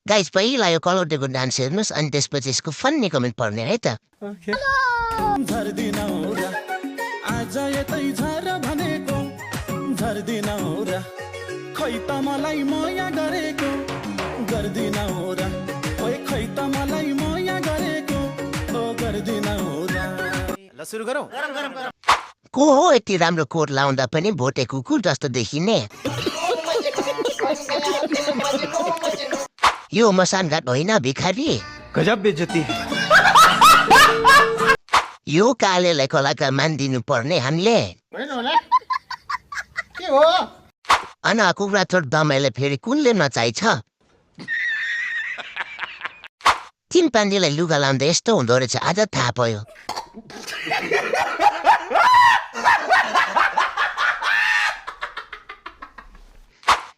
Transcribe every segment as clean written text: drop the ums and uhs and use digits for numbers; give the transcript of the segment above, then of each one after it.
guys पहिला यो कलौटेको dance हेर्नुहोस् अनि त्यसपछि यसको फन्नी कमेन्ट पढ्ने है त आज यतै झर भनेको झर्दिन र खै त मलाई माया गरेको गर्दिन र ओइ खै त मलाई माया गरेको ओ गर्दिन र ल सुरु गरौँ को हो यति राम्रो कोट लाउँदा पनि भोटे कुकुर जस्तो देखिने यो मसान घाट होइन भिखारी गजब बेइज्जती यो कालेलाई कलाकार मानिदिनु पर्ने हामीले के हो अन कुखुरा चोट दमाईले फेरि कुनले नचाहिन्छ चिम्पान्जीलाई लुगा लाउँदा यस्तो हुँदो रहेछ आज थाहा पायो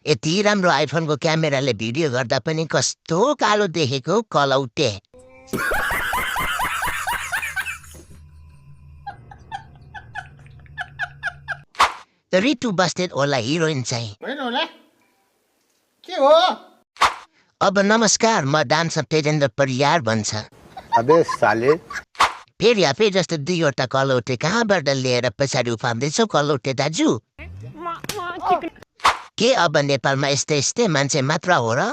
यति राम्रो आइफोनको क्यामेराले भिडियो गर्दा पनि कस्तो कालो देखेको कलौटे रितु बस्नेत होला हिरोइन चाहिँ के हो अब नमस्कार म डान्स तेजेन्द्र परियार भन्छ अबे साले फेरि आफै जस्तो दुईवटा कलौटे कहाँबाट लिएर पछाडि उफार्दैछौ कलौटे दाजु के अब नेपालमा यस्तै मान्छे मात्र हो र